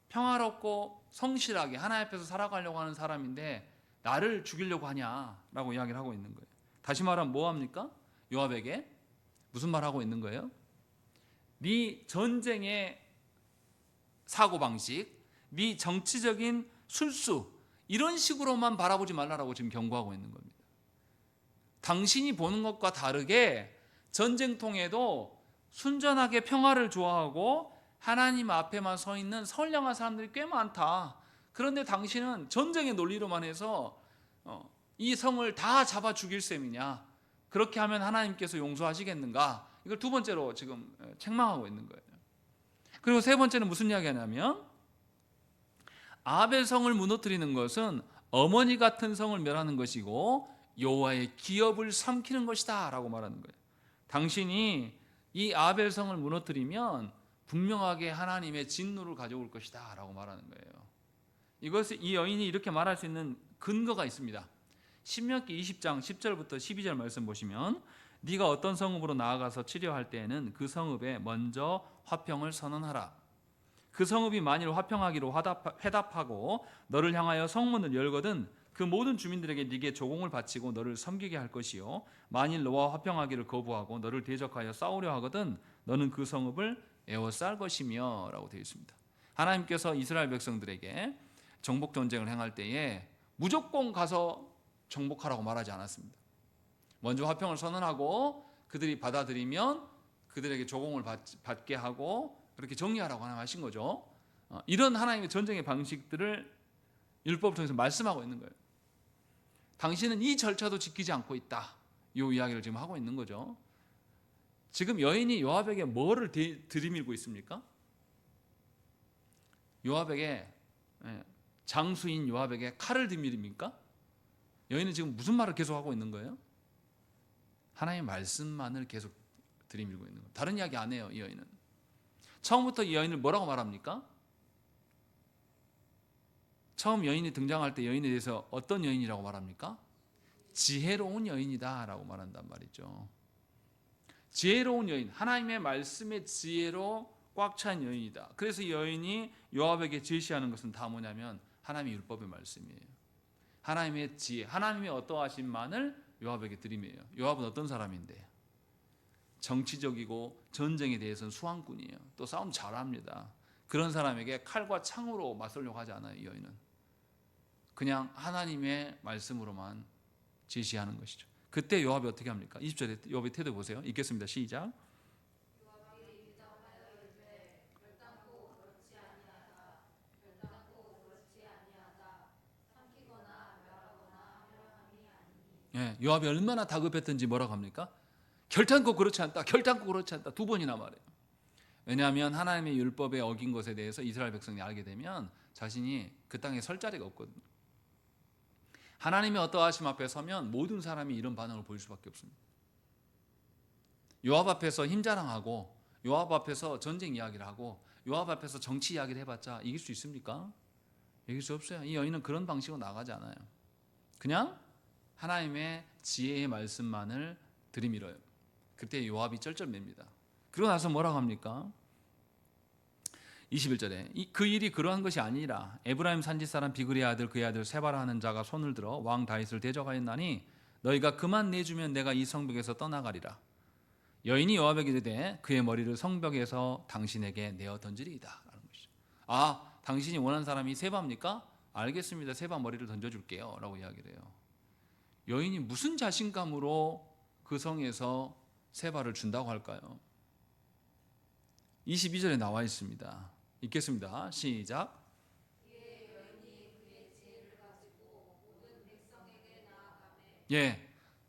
평화롭고 성실하게 하나님 앞에서 살아가려고 하는 사람인데 나를 죽이려고 하냐라고 이야기를 하고 있는 거예요. 다시 말하면 뭐 합니까? 요압에게 무슨 말 하고 있는 거예요? 네 전쟁의 사고방식, 네 정치적인 술수 이런 식으로만 바라보지 말라라고 지금 경고하고 있는 겁니다. 당신이 보는 것과 다르게 전쟁통에도 순전하게 평화를 좋아하고 하나님 앞에만 서 있는 선량한 사람들이 꽤 많다. 그런데 당신은 전쟁의 논리로만 해서 이 성을 다 잡아 죽일 셈이냐. 그렇게 하면 하나님께서 용서하시겠는가. 이걸 두 번째로 지금 책망하고 있는 거예요. 그리고 세 번째는 무슨 이야기냐면 아벨 성을 무너뜨리는 것은 어머니 같은 성을 멸하는 것이고 여호와의 기업을 삼키는 것이다 라고 말하는 거예요. 당신이 이 아벨 성을 무너뜨리면 분명하게 하나님의 진노를 가져올 것이다 라고 말하는 거예요. 이 여인이 이렇게 말할 수 있는 근거가 있습니다. 신명기 20장 10절부터 12절 말씀 보시면 네가 어떤 성읍으로 나아가서 치료할 때에는 그 성읍에 먼저 화평을 선언하라. 그 성읍이 만일 화평하기로 회답하고 너를 향하여 성문을 열거든 그 모든 주민들에게 네게 조공을 바치고 너를 섬기게 할 것이요 만일 너와 화평하기를 거부하고 너를 대적하여 싸우려 하거든 너는 그 성읍을 에워쌀 것이며 라고 되어 있습니다. 하나님께서 이스라엘 백성들에게 정복 전쟁을 행할 때에 무조건 가서 정복하라고 말하지 않았습니다. 먼저 화평을 선언하고 그들이 받아들이면 그들에게 조공을 받게 하고 그렇게 정리하라고 하신 거죠. 이런 하나님의 전쟁의 방식들을 율법을 통해서 말씀하고 있는 거예요. 당신은 이 절차도 지키지 않고 있다. 이 이야기를 지금 하고 있는 거죠. 지금 여인이 요압에게 뭐를 들이밀고 있습니까? 요압에게 장수인 요압에게 칼을 들이밀입니까? 여인은 지금 무슨 말을 계속 하고 있는 거예요? 하나님의 말씀만을 계속 들이밀고 있는 거예요. 다른 이야기 안 해요. 이 여인은. 처음부터 이 여인을 뭐라고 말합니까? 처음 여인이 등장할 때 여인에 대해서 어떤 여인이라고 말합니까? 지혜로운 여인이다 라고 말한단 말이죠. 지혜로운 여인, 하나님의 말씀의 지혜로 꽉 찬 여인이다. 그래서 이 여인이 요압에게 제시하는 것은 다 뭐냐면 하나님의 율법의 말씀이에요. 하나님의 지혜, 하나님의 어떠하신만을 요압에게 들이매요. 요압은 어떤 사람인데? 정치적이고 전쟁에 대해서는 수완꾼이에요. 또 싸움 잘합니다. 그런 사람에게 칼과 창으로 맞서려고 하지 않아요. 이 여인은 그냥 하나님의 말씀으로만 제시하는 것이죠. 그때 요압이 어떻게 합니까? 20절에 요압의 태도 보세요. 읽겠습니다. 시작. 요압이 얼마나 다급했던지 뭐라고 합니까? 결단코 그렇지 않다. 결단코 그렇지 않다. 두 번이나 말해요. 왜냐하면 하나님의 율법에 어긴 것에 대해서 이스라엘 백성이 알게 되면 자신이 그 땅에 설 자리가 없거든요. 하나님의 어떠하심 앞에 서면 모든 사람이 이런 반응을 보일 수밖에 없습니다. 요압 앞에서 힘 자랑하고 요압 앞에서 전쟁 이야기를 하고 요압 앞에서 정치 이야기를 해봤자 이길 수 있습니까? 이길 수 없어요. 이 여인은 그런 방식으로 나가지 않아요. 그냥 하나님의 지혜의 말씀만을 들이밀어요. 그때 요압이 쩔쩔맵니다. 그러고 나서 뭐라고 합니까? 21절에 그 일이 그러한 것이 아니라 에브라임 산지 사람 비그리의 아들 그의 아들 세바라 하는 자가 손을 들어 왕 다윗을 대적하였나니 너희가 그만 내주면 내가 이 성벽에서 떠나가리라. 여인이 요압에게 이르되 그의 머리를 성벽에서 당신에게 내어 던지리이다 라는 것이죠. 당신이 원하는 사람이 세바입니까? 알겠습니다. 세바 머리를 던져줄게요 라고 이야기를 해요. 여인이 무슨 자신감으로 그 성에서 세바를 준다고 할까요? 22절에 나와 있습니다. 읽겠습니다. 시작.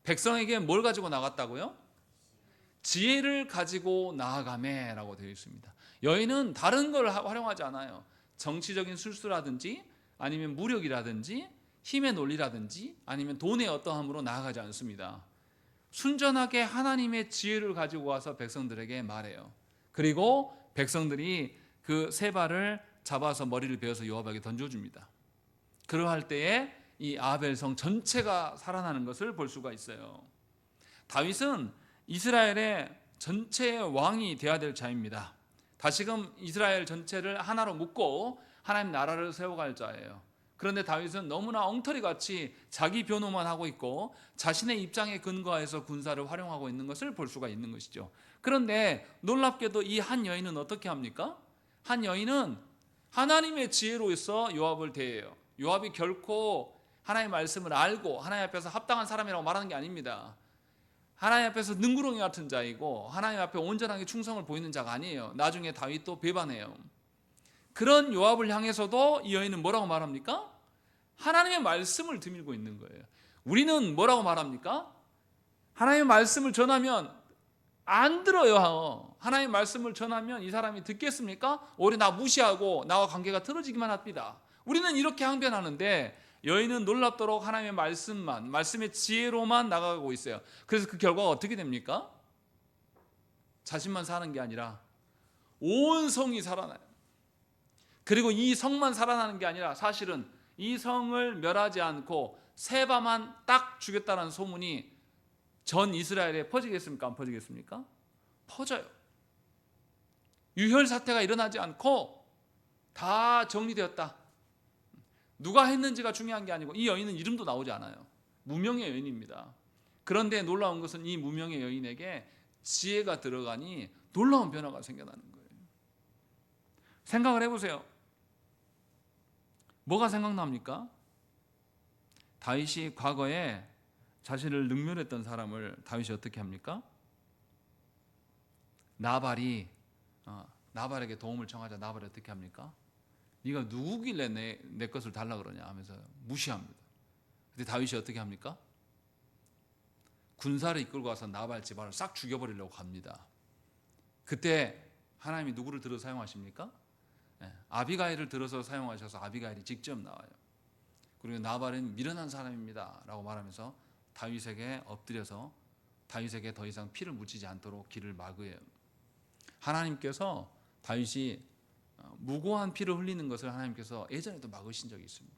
백성에게 뭘 가지고 나갔다고요? 지혜를 가지고 나아가매라고 되어 있습니다. 여인은 다른 걸 활용하지 않아요. 정치적인 술수라든지 아니면 무력이라든지 힘의 논리라든지 아니면 돈의 어떠함으로 나아가지 않습니다. 순전하게 하나님의 지혜를 가지고 와서 백성들에게 말해요. 그리고 백성들이 그 세바를 잡아서 머리를 베어서 요압에게 던져줍니다. 그러할 때에 이 아벨성 전체가 살아나는 것을 볼 수가 있어요. 다윗은 이스라엘의 전체의 왕이 되어야 될 자입니다. 다시금 이스라엘 전체를 하나로 묶고 하나님 나라를 세워갈 자예요. 그런데 다윗은 너무나 엉터리같이 자기 변호만 하고 있고 자신의 입장에 근거해서 군사를 활용하고 있는 것을 볼 수가 있는 것이죠. 그런데 놀랍게도 이 한 여인은 어떻게 합니까? 한 여인은 하나님의 지혜로서 요압을 대해요. 요압이 결코 하나님의 말씀을 알고 하나님 앞에서 합당한 사람이라고 말하는 게 아닙니다. 하나님 앞에서 능구렁이 같은 자이고 하나님 앞에 온전하게 충성을 보이는 자가 아니에요. 나중에 다윗도 배반해요. 그런 요압을 향해서도 이 여인은 뭐라고 말합니까? 하나님의 말씀을 드밀고 있는 거예요. 우리는 뭐라고 말합니까? 하나님의 말씀을 전하면 안 들어요. 하나님의 말씀을 전하면 이 사람이 듣겠습니까? 오히려 나 무시하고 나와 관계가 틀어지기만 합니다. 우리는 이렇게 항변하는데 여인은 놀랍도록 하나님의 말씀만, 말씀의 지혜로만 나가고 있어요. 그래서 그 결과가 어떻게 됩니까? 자신만 사는 게 아니라 온 성이 살아나요. 그리고 이 성만 살아나는 게 아니라 사실은 이 성을 멸하지 않고 세바만 딱 죽였다는 소문이 전 이스라엘에 퍼지겠습니까? 안 퍼지겠습니까? 퍼져요. 유혈 사태가 일어나지 않고 다 정리되었다. 누가 했는지가 중요한 게 아니고 이 여인은 이름도 나오지 않아요. 무명의 여인입니다. 그런데 놀라운 것은 이 무명의 여인에게 지혜가 들어가니 놀라운 변화가 생겨나는 거예요. 생각을 해보세요. 뭐가 생각납니까? 다윗이 과거에 자신을 능멸했던 사람을 다윗이 어떻게 합니까? 나발에게 도움을 청하자. 나발이 어떻게 합니까? 네가 누구길래 내 것을 달라 그러냐 하면서 무시합니다. 근데 다윗이 어떻게 합니까? 군사를 이끌고 와서 나발 집안을 싹 죽여버리려고 합니다. 그때 하나님이 누구를 들어 사용하십니까? 아비가일을 들어서 사용하셔서 아비가일이 직접 나와요. 그리고 나발은 미련한 사람입니다 라고 말하면서 다윗에게 엎드려서 다윗에게 더 이상 피를 묻히지 않도록 길을 막으해요. 하나님께서 다윗이 무고한 피를 흘리는 것을 하나님께서 예전에도 막으신 적이 있습니다.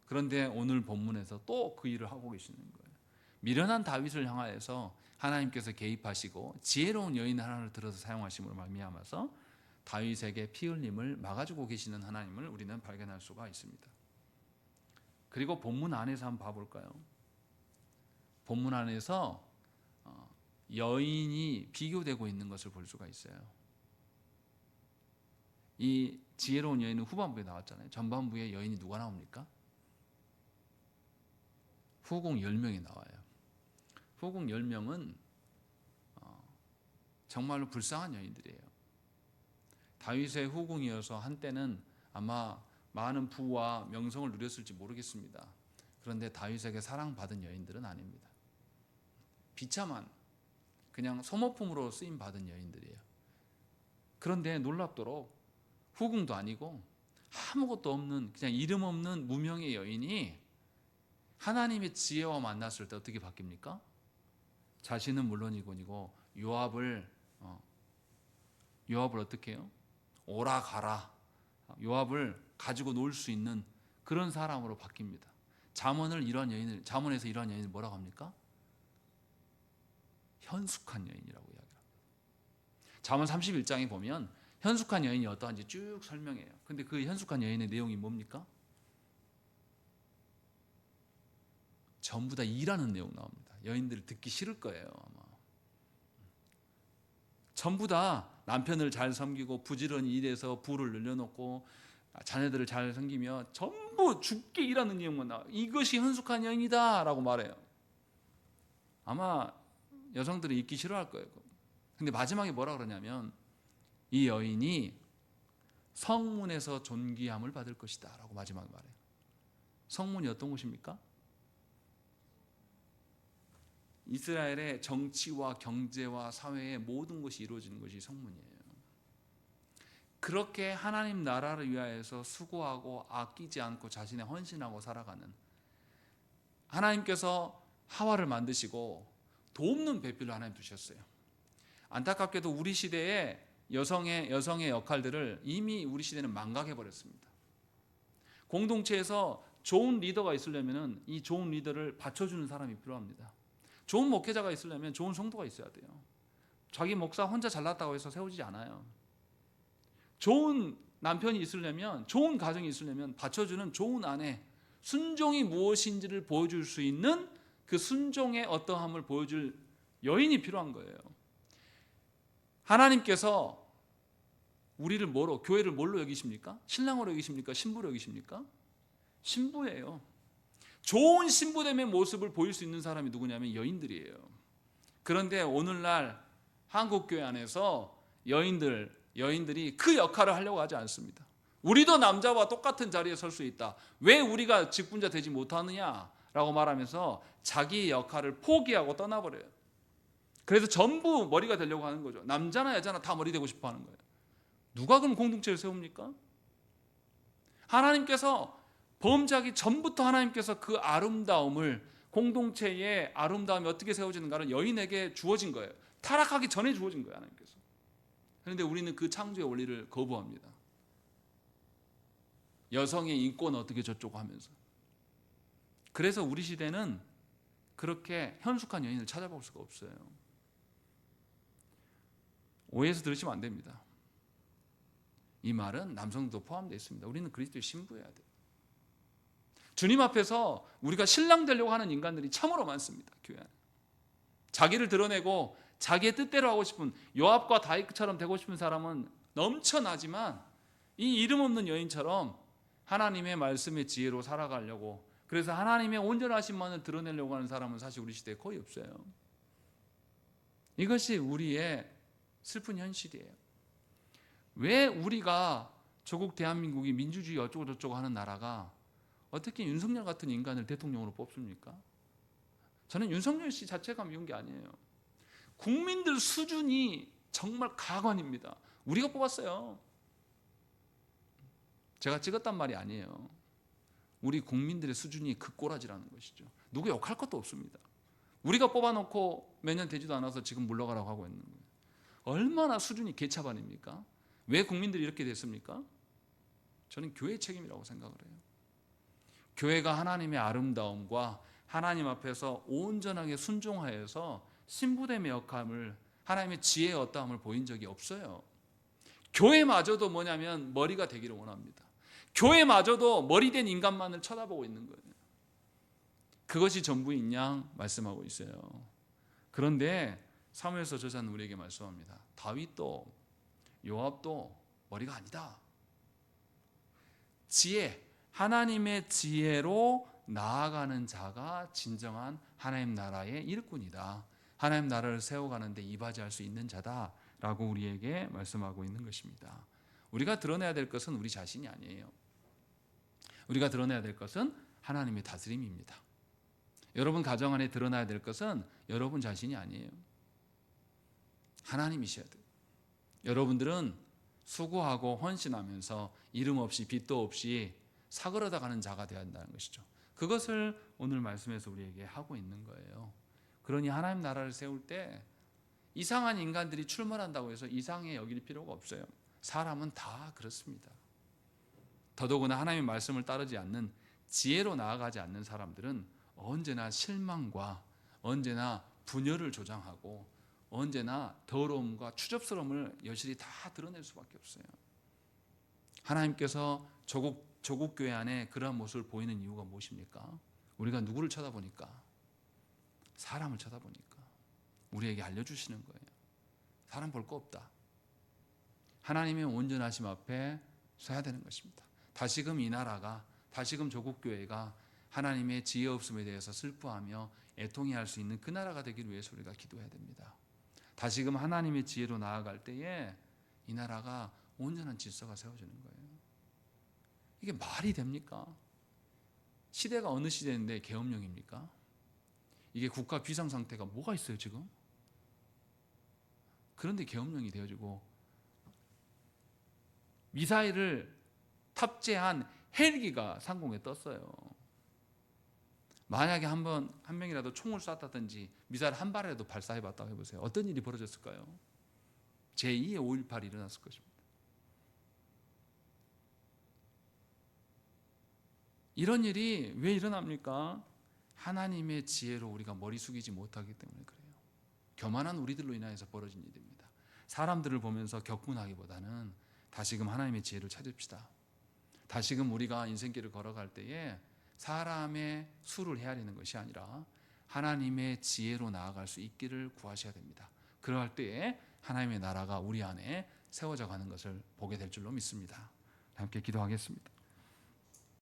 그런데 오늘 본문에서 또 그 일을 하고 계시는 거예요. 미련한 다윗을 향하여서 하나님께서 개입하시고 지혜로운 여인 하나를 들어서 사용하심으로 말미암아서 다윗에게 피 흘림을 막아주고 계시는 하나님을 우리는 발견할 수가 있습니다. 그리고 본문 안에서 한번 봐볼까요? 본문 안에서 여인이 비교되고 있는 것을 볼 수가 있어요. 이 지혜로운 여인은 후반부에 나왔잖아요. 전반부에 여인이 누가 나옵니까? 후궁 10명이 나와요. 후궁 10명은 정말로 불쌍한 여인들이에요. 다윗의 후궁이어서 한때는 아마 많은 부와 명성을 누렸을지 모르겠습니다. 그런데 다윗에게 사랑받은 여인들은 아닙니다. 비참한 그냥 소모품으로 쓰임 받은 여인들이에요. 그런데 놀랍도록 후궁도 아니고 아무것도 없는 그냥 이름 없는 무명의 여인이 하나님의 지혜와 만났을 때 어떻게 바뀝니까? 자신은 물론이고 요압을 어떻게 해요? 오라 가라. 요압을 가지고 놀 수 있는 그런 사람으로 바뀝니다. 잠언에서 이런 여인을 뭐라고 합니까? 현숙한 여인이라고 이야기합니다. 잠언 31장에 보면 현숙한 여인이 어떠한지 쭉 설명해요. 근데 그 현숙한 여인의 내용이 뭡니까? 전부 다 일하는 내용 나옵니다. 여인들 듣기 싫을 거예요, 아마. 전부 다 남편을 잘 섬기고 부지런히 일해서 부를 늘려놓고 자녀들을 잘 섬기며 전부 죽게 일하는 내용만 나와요. 이것이 현숙한 여인이다 라고 말해요. 아마 여성들이 읽기 싫어할 거예요. 근데 마지막에 뭐라 그러냐면 이 여인이 성문에서 존귀함을 받을 것이다 라고 마지막에 말해요. 성문이 어떤 곳입니까? 이스라엘의 정치와 경제와 사회의 모든 것이 이루어지는 것이 성문이에요. 그렇게 하나님 나라를 위하여서 수고하고 아끼지 않고 자신의 헌신하고 살아가는 하나님께서 하와를 만드시고 돕는 배필로 하나님 두셨어요. 안타깝게도 우리 시대에 여성의 역할들을 이미 우리 시대는 망각해버렸습니다. 공동체에서 좋은 리더가 있으려면 이 좋은 리더를 받쳐주는 사람이 필요합니다. 좋은 목회자가 있으려면 좋은 성도가 있어야 돼요. 자기 목사 혼자 잘났다고 해서 세워지지 않아요. 좋은 남편이 있으려면, 좋은 가정이 있으려면 받쳐주는 좋은 아내, 순종이 무엇인지를 보여줄 수 있는 그 순종의 어떠함을 보여줄 여인이 필요한 거예요. 하나님께서 우리를 교회를 뭘로 여기십니까? 신랑으로 여기십니까? 신부로 여기십니까? 신부예요. 좋은 신부됨의 모습을 보일 수 있는 사람이 누구냐면 여인들이에요. 그런데 오늘날 한국교회 안에서 여인들이 그 역할을 하려고 하지 않습니다. 우리도 남자와 똑같은 자리에 설 수 있다. 왜 우리가 직분자 되지 못하느냐라고 말하면서 자기의 역할을 포기하고 떠나버려요. 그래서 전부 머리가 되려고 하는 거죠. 남자나 여자나 다 머리 되고 싶어 하는 거예요. 누가 그럼 공동체를 세웁니까? 하나님께서 범죄하기 전부터 하나님께서 그 아름다움을, 공동체의 아름다움이 어떻게 세워지는가를 여인에게 주어진 거예요. 타락하기 전에 주어진 거예요, 하나님께서. 그런데 우리는 그 창조의 원리를 거부합니다. 여성의 인권 어떻게 저쩌고 하면서. 그래서 우리 시대는 그렇게 현숙한 여인을 찾아볼 수가 없어요. 오해해서 들으시면 안 됩니다. 이 말은 남성도 포함되어 있습니다. 우리는 그리스도의 신부여야 돼요. 주님 앞에서 우리가 신랑 되려고 하는 인간들이 참으로 많습니다. 교회 안에. 자기를 드러내고 자기의 뜻대로 하고 싶은, 요압과 다윗처럼 되고 싶은 사람은 넘쳐나지만 이 이름 없는 여인처럼 하나님의 말씀의 지혜로 살아가려고, 그래서 하나님의 온전하심만을 드러내려고 하는 사람은 사실 우리 시대에 거의 없어요. 이것이 우리의 슬픈 현실이에요. 왜 우리가 조국 대한민국이 민주주의 어쩌고 저쩌고 하는 나라가 어떻게 윤석열 같은 인간을 대통령으로 뽑습니까? 저는 윤석열 씨 자체가 미운 게 아니에요. 국민들 수준이 정말 가관입니다. 우리가 뽑았어요. 제가 찍었단 말이 아니에요. 우리 국민들의 수준이 그 꼬라지라는 것이죠. 누구 욕할 것도 없습니다. 우리가 뽑아놓고 몇 년 되지도 않아서 지금 물러가라고 하고 있는 거예요. 얼마나 수준이 개차반입니까? 왜 국민들이 이렇게 됐습니까? 저는 교회의 책임이라고 생각을 해요. 교회가 하나님의 아름다움과 하나님 앞에서 온전하게 순종하여서 신부됨의 역함을, 하나님의 지혜의 어떠함을 보인 적이 없어요. 교회마저도 뭐냐면 머리가 되기를 원합니다. 교회마저도 머리된 인간만을 쳐다보고 있는 거예요. 그것이 전부인 양 말씀하고 있어요. 그런데 사무엘서 저자는 우리에게 말씀합니다. 다윗도 요압도 머리가 아니다. 지혜, 하나님의 지혜로 나아가는 자가 진정한 하나님 나라의 일꾼이다. 하나님 나라를 세워가는 데 이바지할 수 있는 자다라고 우리에게 말씀하고 있는 것입니다. 우리가 드러내야 될 것은 우리 자신이 아니에요. 우리가 드러내야 될 것은 하나님의 다스림입니다. 여러분 가정 안에 드러나야 될 것은 여러분 자신이 아니에요. 하나님이셔야 돼요. 여러분들은 수고하고 헌신하면서 이름 없이 빚도 없이 사그러다 가는 자가 되어야 한다는 것이죠. 그것을 오늘 말씀에서 우리에게 하고 있는 거예요. 그러니 하나님 나라를 세울 때 이상한 인간들이 출몰한다고 해서 이상해 여길 필요가 없어요. 사람은 다 그렇습니다. 더더구나 하나님의 말씀을 따르지 않는, 지혜로 나아가지 않는 사람들은 언제나 실망과 언제나 분열을 조장하고 언제나 더러움과 추접스러움을 여실히 다 드러낼 수밖에 없어요. 하나님께서 조국 교회 안에 그러한 모습을 보이는 이유가 무엇입니까? 우리가 누구를 쳐다보니까? 사람을 쳐다보니까 우리에게 알려주시는 거예요. 사람 볼 거 없다. 하나님의 온전하심 앞에 서야 되는 것입니다. 다시금 이 나라가, 다시금 조국 교회가 하나님의 지혜 없음에 대해서 슬퍼하며 애통해할 수 있는 그 나라가 되기를 위해서 우리가 기도해야 됩니다. 다시금 하나님의 지혜로 나아갈 때에 이 나라가 온전한 질서가 세워지는 거예요. 이게 말이 됩니까? 시대가 어느 시대인데 계엄령입니까? 이게 국가 비상 상태가 뭐가 있어요 지금? 그런데 계엄령이 되어지고 미사일을 탑재한 헬기가 상공에 떴어요. 만약에 한 명이라도 총을 쐈다든지 미사일 한 발이라도 발사해봤다고 해보세요. 어떤 일이 벌어졌을까요? 제2의 5.18이 일어났을 것입니다. 이런 일이 왜 일어납니까? 하나님의 지혜로 우리가 머리 숙이지 못하기 때문에 그래요. 교만한 우리들로 인하여서 벌어진 일입니다. 사람들을 보면서 격분하기보다는 다시금 하나님의 지혜를 찾읍시다. 다시금 우리가 인생길을 걸어갈 때에 사람의 수를 헤아리는 것이 아니라 하나님의 지혜로 나아갈 수 있기를 구하셔야 됩니다. 그러할 때에 하나님의 나라가 우리 안에 세워져 가는 것을 보게 될 줄로 믿습니다. 함께 기도하겠습니다.